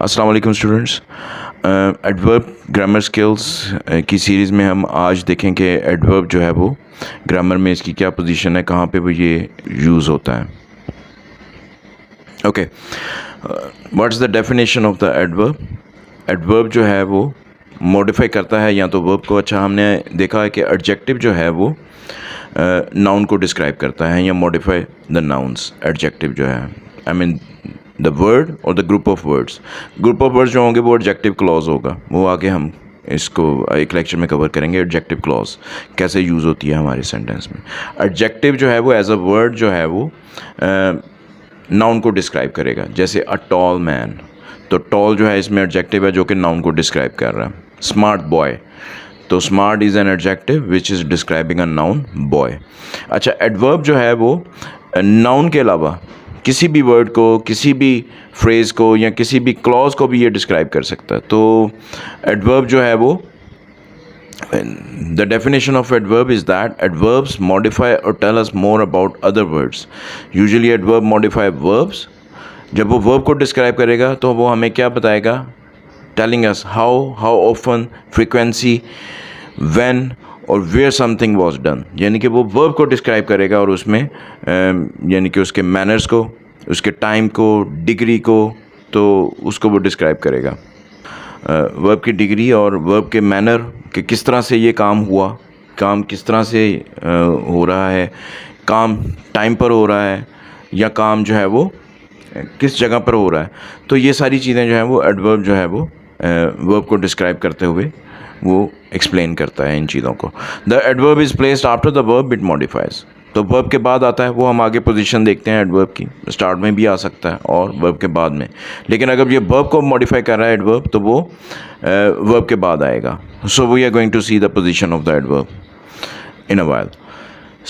अस्सलाम वालेकुम students. Adverb grammar skills की सीरीज़ में हम आज देखें कि एडवर्ब जो है वो ग्रामर में इसकी क्या पोजीशन है, कहाँ पे वो ये यूज़ होता है। Okay, what's the definition of the adverb. Adverb जो है वो मॉडिफाई करता है या तो वर्ब को। अच्छा, हमने देखा है कि एडजेक्टिव जो है वो नाउन को डिस्क्राइब करता है या मॉडिफाई द नाउन्स। एडजेक्टिव जो है आई मीन द वर्ड और the group of words. Group of words जो होंगे वो एडजेक्टिव क्लॉज होगा, वो आगे हम इसको एक लेक्चर में कवर करेंगे। एडजेक्टिव क्लॉज कैसे यूज़ होती है हमारे सेंटेंस में। एडजेक्टिव जो है वो एज अ वर्ड जो है वो नाउन को डिस्क्राइब करेगा, जैसे अ टॉल मैन। तो टॉल जो है इसमें एडजेक्टिव है जो कि नाउन को डिस्क्राइब कर रहा है। स्मार्ट बॉय, तो smart is an adjective which is describing a noun boy. अच्छा, एडवर्ब जो है वो नाउन के अलावा किसी भी वर्ड को, किसी भी फ्रेज़ को या किसी भी क्लॉज को भी ये डिस्क्राइब कर सकता है। तो एडवर्ब जो है वो the definition of adverb is that adverbs modify or tell us more about other words. Usually adverb modify verbs. जब वो verb को describe करेगा तो वो हमें क्या बताएगा? Telling us how often, frequency, when और where something was done. यानी कि वो verb को describe करेगा और उसमें यानी कि उसके manners को, उसके time को, degree को, तो उसको वो describe करेगा। वर्ब की डिग्री और वर्ब के मैनर कि किस तरह से ये काम हुआ, काम किस तरह से हो रहा है, काम टाइम पर हो रहा है या काम जो है वो किस जगह पर हो रहा है। तो ये सारी चीज़ें जो हैं वो एडवर्ब जो है वो वर्ब को डिस्क्राइब करते हुए वो एक्सप्लेन करता है इन चीज़ों को। The adverb is placed after the verb it modifies. तो वर्ब के बाद आता है, वो हम आगे पोजीशन देखते हैं एडवर्ब की। स्टार्ट में भी आ सकता है और वर्ब के बाद में, लेकिन अगर ये वर्ब को मॉडिफाई कर रहा है एडवर्ब तो वो वर्ब के बाद आएगा। So we are going to see the position of the adverb in a while.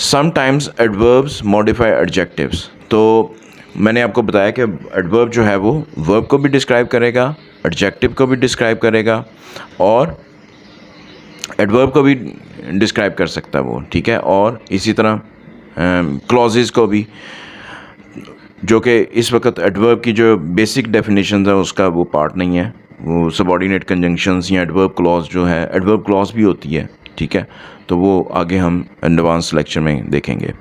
Sometimes adverbs modify adjectives. तो मैंने आपको बताया कि एडवर्ब जो है वो वर्ब को भी डिस्क्राइब करेगा, एडजेक्टिव को भी डिस्क्राइब करेगा और एडवर्ब को भी डिस्क्राइब कर सकता है वो, ठीक है। और इसी तरह क्लॉजेस को भी, जो कि इस वक्त एडवर्ब की जो बेसिक डेफिनेशन है उसका वो पार्ट नहीं है। वो सबऑर्डिनेट कंजंक्शंस या एडवर्ब क्लॉज जो है, एडवर्ब क्लॉज भी होती है, ठीक है। तो वो आगे हम एडवांस लेक्चर में देखेंगे।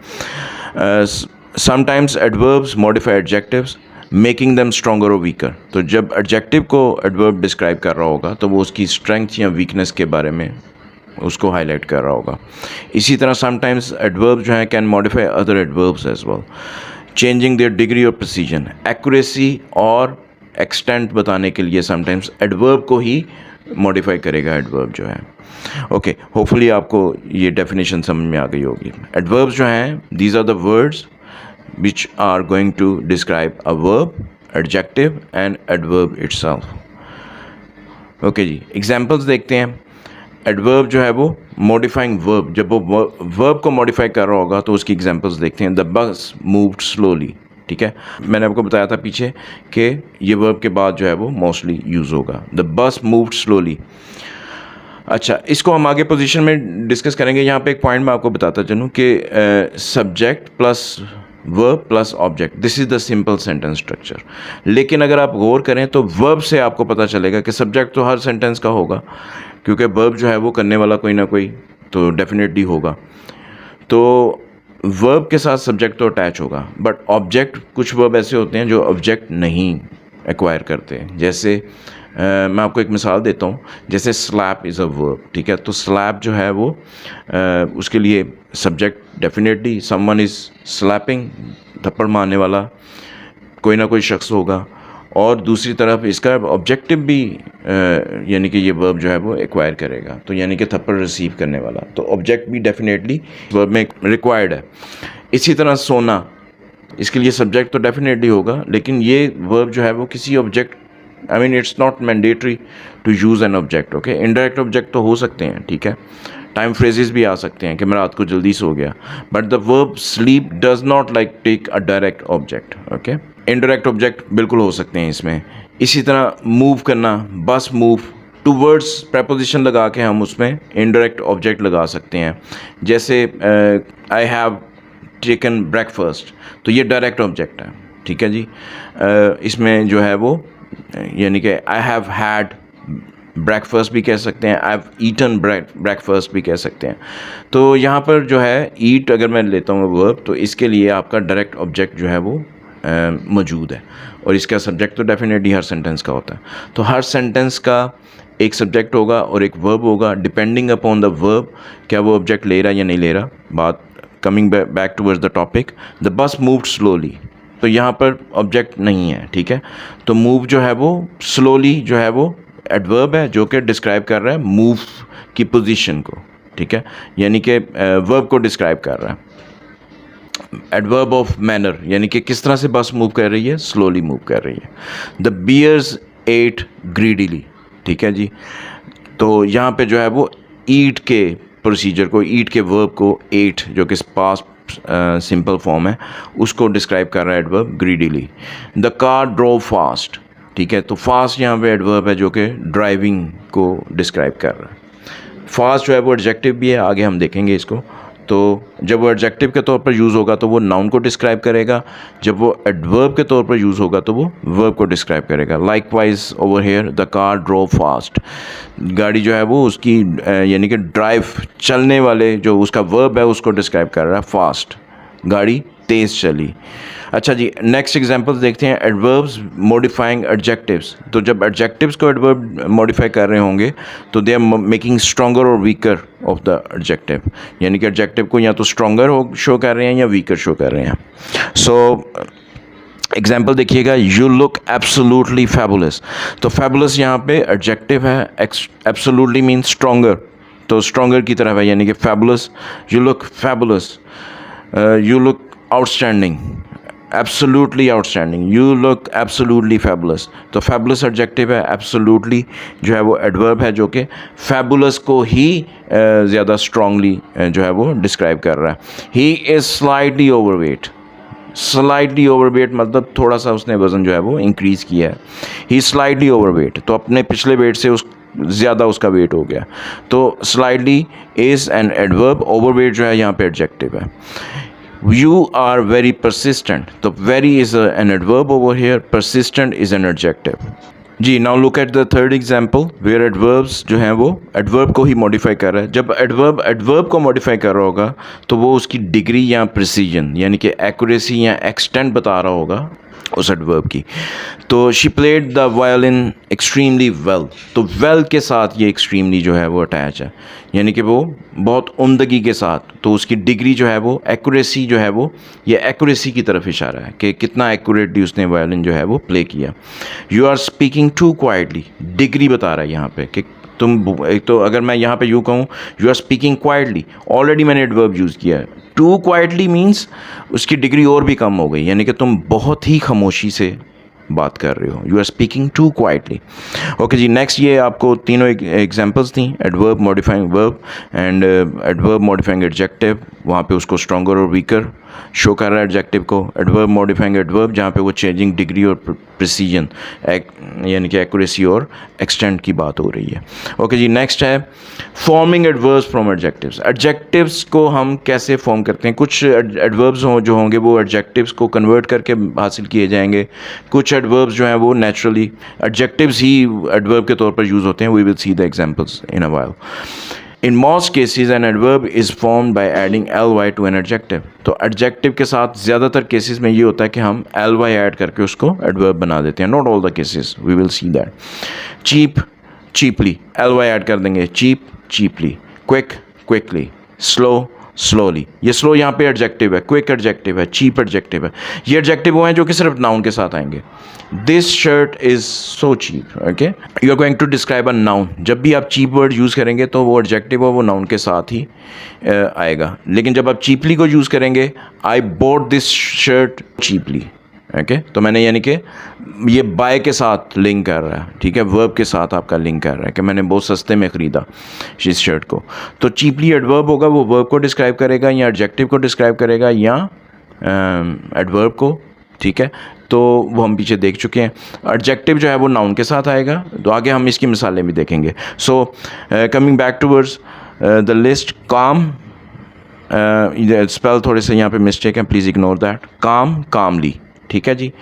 Sometimes adverbs modify adjectives making them stronger और वीकर। तो जब एडजेक्टिव को एडवर्ब डिस्क्राइब कर रहा होगा तो वो उसकी स्ट्रेंथ या वीकनेस के बारे में उसको हाईलाइट कर रहा होगा। इसी तरह समटाइम्स एडवर्ब जो है can modify other adverbs as well, changing their degree of precision. Accuracy और एक्सटेंट बताने के लिए समटाइम्स एडवर्ब को ही मॉडिफाई करेगा एडवर्ब जो है। ओके, होपफुली आपको ये डेफिनेशन समझ में आ गई होगी। एडवर्ब्स जो हैं, these are the words which are going to describe a verb, adjective and adverb itself. Okay जी, एग्जाम्पल्स देखते हैं। एडवर्ब जो है वो मॉडिफाइंग वर्ब, जब वो वर्ब को मॉडिफाई कर रहा होगा तो उसकी एग्जाम्पल्स देखते हैं। द बस मूव्ड स्लोली, ठीक है। मैंने आपको बताया था पीछे कि ये वर्ब के बाद जो है वो मोस्टली यूज़ होगा। The bus moved slowly. अच्छा, इसको हम आगे पोजीशन में डिस्कस करेंगे। यहाँ पे एक पॉइंट मैं आपको बताता चलूँ कि subject plus verb plus object, this is the simple sentence structure. लेकिन अगर आप गौर करें तो वर्ब से आपको पता चलेगा कि सब्जेक्ट तो हर सेंटेंस का होगा, क्योंकि वर्ब जो है वो करने वाला कोई ना कोई तो डेफिनेटली होगा। तो वर्ब के साथ सब्जेक्ट तो अटैच होगा, बट ऑब्जेक्ट, कुछ वर्ब ऐसे होते हैं जो ऑब्जेक्ट नहीं एक्वायर करते। जैसे मैं आपको एक मिसाल देता हूँ, जैसे स्लैप इज़ अ वर्ब, ठीक है। तो स्लैप जो है वो उसके लिए subject definitely someone is slapping, थप्पड़ मारने वाला कोई ना कोई शख्स होगा। और दूसरी तरफ इसका ऑब्जेक्टिव भी यानी कि ये वर्ब जो है वो एक्वायर करेगा, तो यानी कि थप्पड़ रिसीव करने वाला, तो ऑब्जेक्ट भी डेफिनेटली वर्ब में रिक्वायर्ड है। इसी तरह सोना, इसके लिए सब्जेक्ट तो डेफिनेटली होगा, लेकिन ये वर्ब जो है वो किसी object, I mean it's not mandatory to use an object, okay. Indirect object तो हो सकते हैं, ठीक है। टाइम फ्रेजेस भी आ सकते हैं कि मैं रात को जल्दी सो गया, but the verb sleep does not like take a direct object, okay. Indirect object बिल्कुल हो सकते हैं इसमें। इसी तरह मूव करना, बस मूव, टू वर्ड्स प्रपोजिशन लगा के हम उसमें इनडायरेक्ट ऑब्जेक्ट लगा सकते हैं। जैसे आई हैव टेकन ब्रेकफास्ट, तो ये डायरेक्ट ऑब्जेक्ट है, ठीक है जी। इसमें जो है वो यानी कि आई हैव हैड ब्रेकफास्ट भी कह सकते हैं, आई हैव ईटन ब्रेकफास्ट भी कह सकते हैं। तो यहाँ पर जो है ईट अगर मैं लेता हूँ वर्ब, तो इसके लिए आपका डायरेक्ट ऑब्जेक्ट जो है वो मौजूद है, और इसका सब्जेक्ट तो डेफिनेटली हर सेंटेंस का होता है। तो हर सेंटेंस का एक सब्जेक्ट होगा और एक वर्ब होगा, डिपेंडिंग अपॉन द वर्ब क्या वो ऑब्जेक्ट ले रहा है या नहीं ले रहा। बात coming back towards the topic, the bus moved slowly, तो यहाँ पर ऑब्जेक्ट नहीं है, ठीक है। तो मूव जो है वो स्लोली जो है वो एडवर्ब है जो कि डिस्क्राइब कर रहा है मूव की पोजीशन को, ठीक है, यानी कि वर्ब को डिस्क्राइब कर रहा है। एडवर्ब ऑफ मैनर यानी कि किस तरह से बस मूव कर रही है, स्लोली मूव कर रही है। द बियर्स एट ग्रीडीली, ठीक है जी। तो यहाँ पे जो है वो ईट के प्रोसीजर को, ईट के वर्ब को एट जो कि पास्ट सिंपल फॉर्म है उसको डिस्क्राइब कर रहा है adverb greedily. The car drove fast, ठीक है, तो फास्ट यहाँ पे एडवर्ब है जो कि ड्राइविंग को डिस्क्राइब कर रहा है। फास्ट जो है वो एडजेक्टिव भी है, आगे हम देखेंगे इसको। तो जब वो एडजेक्टिव के तौर पर यूज़ होगा तो वो नाउन को डिस्क्राइब करेगा, जब वो एडवर्ब के तौर पर यूज़ होगा तो वो वर्ब को डिस्क्राइब करेगा। Likewise over here the car drove fast, गाड़ी जो है वो उसकी यानी कि ड्राइव चलने वाले जो उसका वर्ब है उसको डिस्क्राइब कर रहा है फास्ट, गाड़ी तेज़ चली। अच्छा जी, नेक्स्ट एग्जांपल्स देखते हैं, एडवर्ब्स मॉडिफाइंग एडजेक्टिव्स। तो जब एडजेक्टिव्स को एडवर्ब मॉडिफाई कर रहे होंगे तो दे आर मेकिंग स्ट्रॉन्गर और वीकर ऑफ द एडजेक्टिव, यानी कि एडजेक्टिव को या तो स्ट्रॉन्गर शो कर रहे हैं या वीकर शो कर रहे हैं। सो एग्जाम्पल देखिएगा, यू लुक एब्सोल्युटली फैबुलस, तो फैबुलस यहाँ पे एडजेक्टिव है, एब्सोल्युटली मीन्स स्ट्रॉन्गर, तो स्ट्रॉन्गर की तरफ है, यानी कि fabulous, you look fabulous, you look outstanding, absolutely outstanding, you look absolutely fabulous. तो फैबुलस एडजेक्टिव है, एब्सोल्युटली जो है वो एडवर्ब है जो कि फैबुलस को ही ज़्यादा स्ट्रांगली जो है वो डिस्क्राइब कर रहा है। He is slightly overweight, slightly overweight मतलब थोड़ा सा उसने वज़न जो है वो इंक्रीज़ किया है। ही स्लाइटली ओवरवेट, तो अपने पिछले वेट से उस ज़्यादा उसका वेट हो गया। तो slightly is an adverb, overweight जो है यहाँ पे एडजेक्टिव है। You are very persistent, तो very is an adverb over here, persistent is an adjective। Ji, now look at the third example where adverbs जो हैं वो adverb को ही modify कर रहा है। जब adverb को modify कर रहा होगा तो वो उसकी डिग्री या precision यानी कि accuracy या extent बता रहा होगा उस एडवर्ब की। तो she played the violin extremely well, तो वेल के साथ ये एक्सट्रीमली जो है वो अटैच है, यानी कि वो बहुत उम्दगी के साथ, तो उसकी डिग्री जो है वो एक्यूरेसी जो है वो ये एक्यूरेसी की तरफ इशारा है कि कितना एक्यूरेटली उसने वायलिन जो है वो प्ले किया। You are speaking too quietly, degree बता रहा है यहाँ पे कि तुम, एक तो अगर मैं यहाँ पे यूँ कहूँ you are speaking quietly, already मैंने एडवर्ब यूज़ किया है। टू क्वाइटली मीन्स उसकी डिग्री और भी कम हो गई, यानी कि तुम बहुत ही खामोशी से बात कर रहे हो, you are speaking too quietly. Okay जी, नेक्स्ट ये आपको तीनों एग्जांपल्स थी, adverb modifying verb and adverb modifying adjective, वहाँ पे उसको स्ट्रॉन्गर और वीकर शो कर रहा है एडजेक्टिव को। एडवर्ब मॉडिफाइंग एडवर्ब जहाँ पे वो चेंजिंग डिग्री और प्रिसीजन यानी कि एक्यूरेसी और एक्सटेंट की बात हो रही है। ओके जी, नेक्स्ट है forming adverbs from adjectives. Adjectives को हम कैसे फॉर्म करते हैं, कुछ एडवर्ब्स जो होंगे वो एडजेक्टिव्स को कन्वर्ट करके हासिल किए जाएंगे, कुछ एडवर्ब्स जो हैं वो नेचुरली एडजेक्टिव्स ही एडवर्ब के तौर पर यूज़ होते हैं। We will see the examples in a while. In most cases an adverb is formed by adding ly to an adjective। तो adjective के साथ ज़्यादातर केसेस में ये होता है कि हम ly ऐड करके उसको adverb बना देते हैं। Not all the cases, we will see that। cheap, cheaply, ly add कर देंगे, cheap, cheaply, quick, quickly, slow, slowly। ये slow यहाँ पे एडजेक्टिव है, quick एडजेक्टिव है, cheap एडजेक्टिव है। ये एडजेक्टिव वो हैं जो कि सिर्फ नाउन के साथ आएंगे। This shirt is so cheap, okay, you are going to describe a noun. जब भी आप चीप वर्ड यूज़ करेंगे तो वो एडजेक्टिव है वो नाउन के साथ ही आएगा, लेकिन जब आप चीपली को यूज़ करेंगे, I bought this shirt cheaply, okay, तो मैंने यानी कि ये बाय के साथ लिंक कर रहा है, ठीक है, वर्ब के साथ आपका लिंक कर रहा है कि मैंने बहुत सस्ते में ख़रीदा इस शर्ट को। तो चीपली एडवर्ब होगा, वो वर्ब को डिस्क्राइब करेगा या एडजेक्टिव को डिस्क्राइब करेगा या एडवर्ब को, ठीक है। तो वो हम पीछे देख चुके हैं। एडजेक्टिव जो है वो नाउन के साथ आएगा, तो आगे हम इसकी मिसालें भी देखेंगे। So coming back towards the list, काम, स्पेल थोड़े से यहाँ पे मिस्टेक है, प्लीज़ इग्नोर दैट, काम, कामली, ठीक है जी।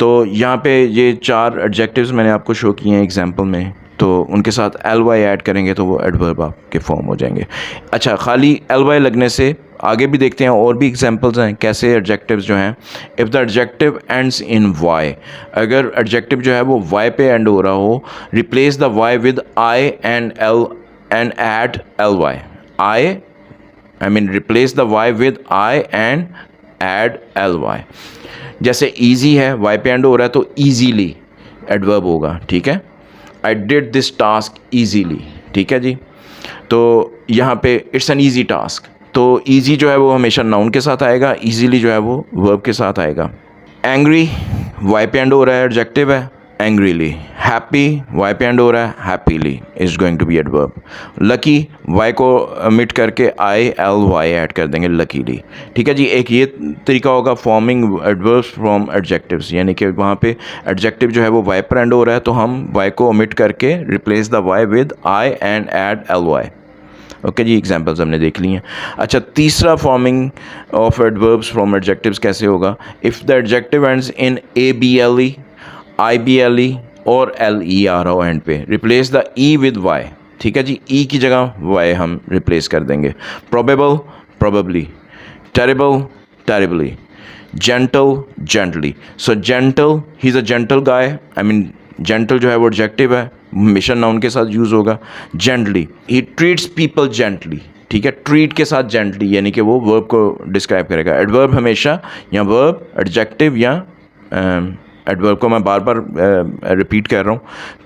तो यहाँ पे ये 4 एडजेक्टिव्स मैंने आपको शो किए हैं एग्जांपल में, तो उनके साथ ly ऐड करेंगे तो वो एडवर्ब आपके फॉर्म हो जाएंगे। अच्छा, खाली ly लगने से आगे भी देखते हैं, और भी एग्जांपल्स हैं कैसे एडजेक्टिव्स जो हैं। If the adjective ends in y, अगर एडजेक्टिव जो है वो y पे एंड हो रहा हो, replace the y with I and l and add ly। I mean replace the y with I and add ly। जैसे ईजी है, y पे एंड हो रहा है तो ईजीली एडवर्ब होगा, ठीक है। I did this task easily, ठीक है जी। तो यहाँ पे इट्स एन ईजी टास्क, तो ईजी जो है वो हमेशा नाउन के साथ आएगा, ईजीली जो है वो वर्ब के साथ आएगा। एंग्री वाई पे एंड हो रहा है, एडजेक्टिव है, एंग्रीली। हैप्पी वाई पे एंड हो रहा है, happily is going to be adverb. Lucky Y को मिट करके आई एल वाई ऐड कर देंगे, लकीली, ठीक है जी। एक ये तरीका होगा फॉर्मिंग एडवर्ब्स फ्रॉम एडजेक्टिव्स, यानी कि वहाँ पे एडजेक्टिव जो है वो वाई पर एंड हो रहा है तो हम वाई को ओमिट करके replace the Y with I and add L Y. Okay जी, एग्जांपल्स हमने देख ली हैं। अच्छा, तीसरा forming of adverbs from adjectives कैसे होगा। If the adjective ends in A B L E, I B L E और एल ई आ रहा हो एंड पे, replace the E with Y, ठीक है जी। ई की जगह वाई हम रिप्लेस कर देंगे। Probable, probably. Terrible, terribly. Gentle, gently. So gentle, he is a gentle guy, I mean gentle जो है वो एडजेक्टिव है, हमेशा नाउन के साथ यूज़ होगा। जेंटली, ही ट्रीट्स पीपल जेंटली, ठीक है। ट्रीट के साथ जेंटली यानी कि वो वर्ब को डिस्क्राइब करेगा। एडवर्ब हमेशा या वर्ब, एडजेक्टिव या एडवर्ब को मैं बार बार रिपीट कर रहा हूँ,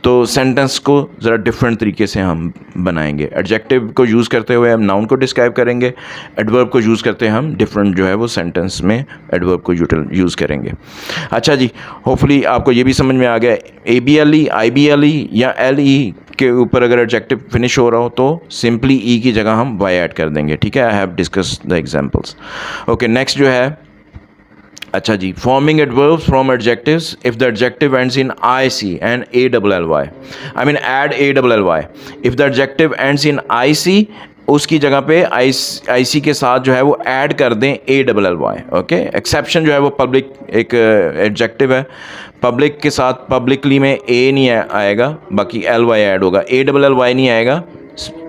तो सेंटेंस को ज़रा डिफरेंट तरीके से हम बनाएंगे। एडजेक्टिव को यूज़ करते हुए हम नाउन को डिस्क्राइब करेंगे, एडवर्ब को यूज़ करते हम डिफरेंट जो है वो सेंटेंस में एडवर्ब को यूज़ करेंगे। अच्छा जी, होपफुली आपको ये भी समझ में आ गया। A B L E, I B L E या एल ई के ऊपर अगर एडजेक्टिव फिनिश हो रहा हो तो सिंपली ई की जगह हम वाई ऐड कर देंगे, ठीक है। I have discuss the examples. Okay, next जो है, अच्छा जी, forming adverbs from adjectives if the adjective ends in I C and A double L Y, I mean add A double L Y. If the adjective ends in I C, उसकी जगह पे आई सी के साथ जो है वो ऐड कर दें a double L Y. Okay, exception जो है वो पब्लिक एक एडजेक्टिव है, पब्लिक के साथ पब्लिकली में ए नहीं आएगा, बाकी एल वाई ऐड होगा, ए डबल एल वाई नहीं आएगा,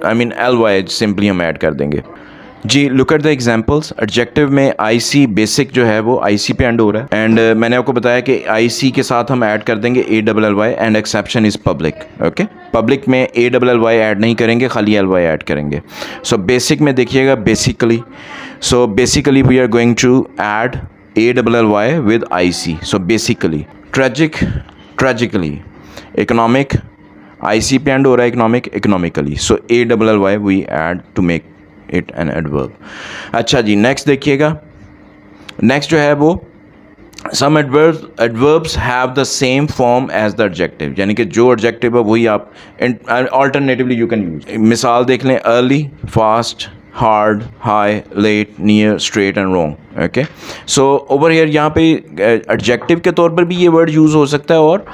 I mean L Y simply हम ऐड कर देंगे जी। Look at the examples. Adjective में आई सी बेसिक जो है वो आई सी पे एंड हो रहा है, एंड मैंने आपको बताया कि आई सी के साथ हम ऐड कर देंगे A double L Y, and exception is public. Okay, public में A double L Y add नहीं करेंगे, खाली एल वाई ऐड करेंगे। सो बेसिक में देखिएगा, basically, so basically we are going to add A double L Y with I C, so basically. Tragic, tragically. Economic, I C पे end हो रहा है, economic, economically, so A double L Y we add to make it an adverb. अच्छा जी, next देखिएगा। Next जो है वो some adverbs have the same form as the adjective, यानी कि जो एडजेक्टिव है वही आप अल्टरनेटिवली यू कैन यूज। मिसाल देख लें, early, fast, hard, high, late, near, straight and wrong. Okay, so over here यहाँ पे एडजेक्टिव के तौर पर भी ये वर्ड यूज़ हो सकता है और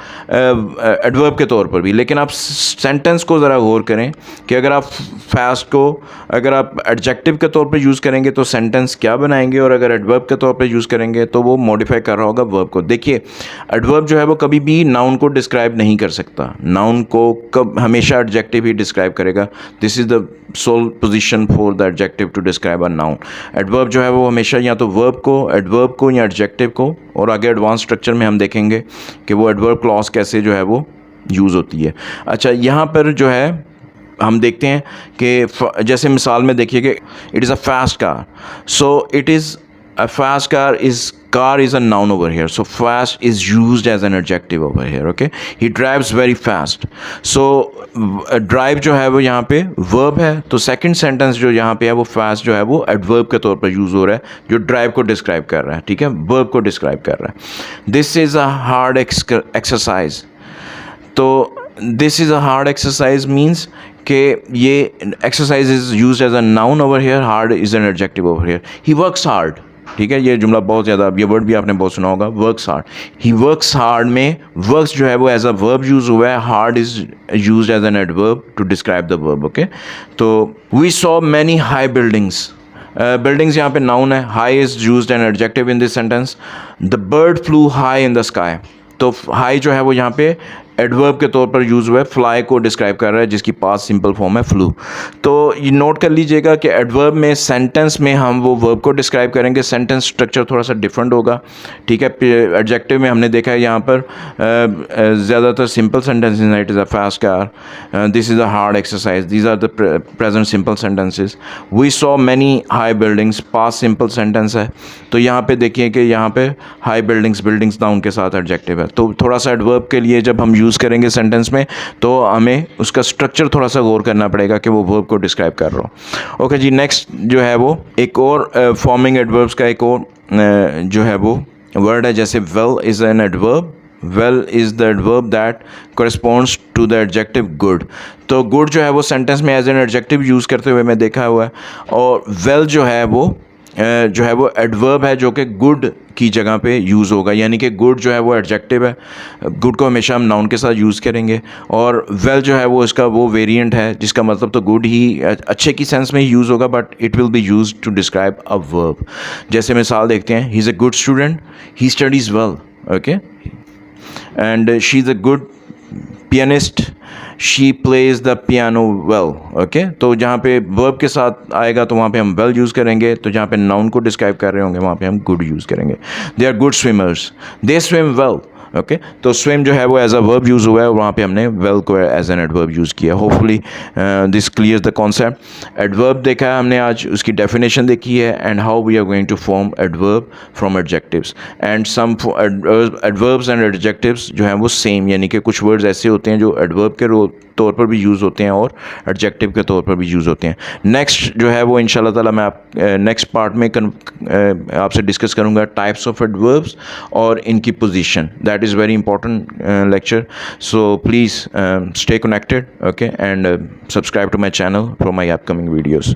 एडवर्ब के तौर पर भी, लेकिन आप सेंटेंस को ज़रा गौर करें कि अगर आप फास्ट को अगर आप एडजेक्टिव के तौर पर यूज़ करेंगे तो सेंटेंस क्या बनाएंगे, और अगर एडवर्ब के तौर पर यूज़ करेंगे तो वो मॉडिफाई कर रहा होगा वर्ब को। देखिए, एडवर्ब जो है वो कभी भी नाउन को डिस्क्राइब नहीं कर सकता, नाउन को कब हमेशा एडजेक्टिव ही डिस्क्राइब करेगा। This is the sole position for the adjective to describe a noun. Adverb जो है वो हमेशा या तो वर्ब को, एडवर्ब को या एडजेक्टिव को, और आगे एडवांस स्ट्रक्चर में हम देखेंगे कि वो एडवर्ब क्लॉज कैसे जो है वो यूज़ होती है। अच्छा, यहाँ पर जो है हम देखते हैं कि जैसे मिसाल में देखिए कि it is a fast car, so it is a fast car is a noun over here, so fast is used as an adjective over here. Okay, he drives very fast, so drive जो है वो यहाँ पे verb है, तो second sentence जो यहाँ पे है वो fast जो है वो adverb के तौर पर यूज़ हो रहा है, जो drive को describe कर रहा है, ठीक है, verb को describe कर रहा है। This is a hard exercise, तो this is a hard exercise means कि ये exercise is used as a noun over here, hard is an adjective over here. He works hard, ठीक है, ये जुमला बहुत ज़्यादा, ये वर्ड भी आपने बहुत सुना होगा, works hard. He works hard में वर्क्स जो है वो एज अ वर्ब यूज़ हुआ है, hard is used as an adverb to describe the verb. Okay, तो we saw many high buildings, buildings यहाँ पे नाउन है, high is used an adjective in this sentence. The bird flew high in the sky, तो high जो है वो यहाँ पे एडवर्ब के तौर पर यूज़ हुआ है, फ्लाई को डिस्क्राइब कर रहा है जिसकी पास्ट सिंपल फॉर्म है फ्लू। तो ये नोट कर लीजिएगा कि एडवर्ब में सेंटेंस में हम वो वर्ब को डिस्क्राइब करेंगे, सेंटेंस स्ट्रक्चर थोड़ा सा डिफरेंट होगा, ठीक है। एडजेक्टिव में हमने देखा है यहाँ पर ज़्यादातर सिंपल सेंटेंसेस हैं, it is a fast car, this is a hard exercise, these are the present simple sentences, we saw many high buildings, past simple sentence है। तो यहाँ पे देखिए कि यहाँ पे हाई बिल्डिंग्स नाउन के साथ एडजेक्टिव है। तो थोड़ा सा एडवर्ब के लिए जब हम यूज़ करेंगे सेंटेंस में तो हमें उसका स्ट्रक्चर थोड़ा सा गौर करना पड़ेगा कि वो वर्ब को डिस्क्राइब कर रहा हो। ओके जी, नेक्स्ट जो है वो एक और फॉर्मिंग एडवर्ब्स का एक और जो है वो वर्ड है, जैसे well is an adverb, well is the adverb that corresponds to the adjective good. तो गुड जो है वो सेंटेंस में एज एन एडजेक्टिव यूज़ करते हुए मैं देखा हुआ है, और वेल जो है वो एडवर्ब है जो कि गुड की जगह पे यूज़ होगा, यानी कि गुड जो है वो एडजेक्टिव है, गुड को हमेशा हम नाउन के साथ यूज़ करेंगे, और वेल जो है वो इसका वो वेरिएंट है जिसका मतलब तो गुड ही अच्छे की सेंस में ही यूज़ होगा, but it will be used to describe a verb. जैसे मिसाल देखते हैं, he is a good student, he studies well, okay, and she is a good pianist, she plays the piano well, okay. तो जहाँ पे verb के साथ आएगा तो वहाँ पे हम वेल यूज़ करेंगे, तो जहाँ पे नाउन को डिस्क्राइब कर रहे होंगे वहाँ पे हम गुड यूज़ करेंगे। They are good swimmers, they swim well, okay. तो स्विम जो है वो एज अ वर्ब यूज़ हुआ है, और वहाँ पे हमने वेल को एज एन एडवर्ब यूज़ किया। Hopefully this clears the concept. Adverb देखा है हमने आज, उसकी डेफिनेशन देखी है, and how we are going to form adverb from adjectives, and some adverbs and adjectives जो हैं वो सेम, यानी कि कुछ वर्ड्स ऐसे होते हैं जो एडवर्ब के तौर पर भी यूज़ होते हैं और एडजेक्टिव के तौर पर भी यूज़ होते हैं। नेक्स्ट जो है वो इंशाल्लाह ताला मैं नेक्स्ट पार्ट में आपसे डिस्कस करूँगा टाइप्स ऑफ एडवर्ब्स और इनकी position. That is very important lecture, so please stay connected, okay, and subscribe to my channel for my upcoming videos.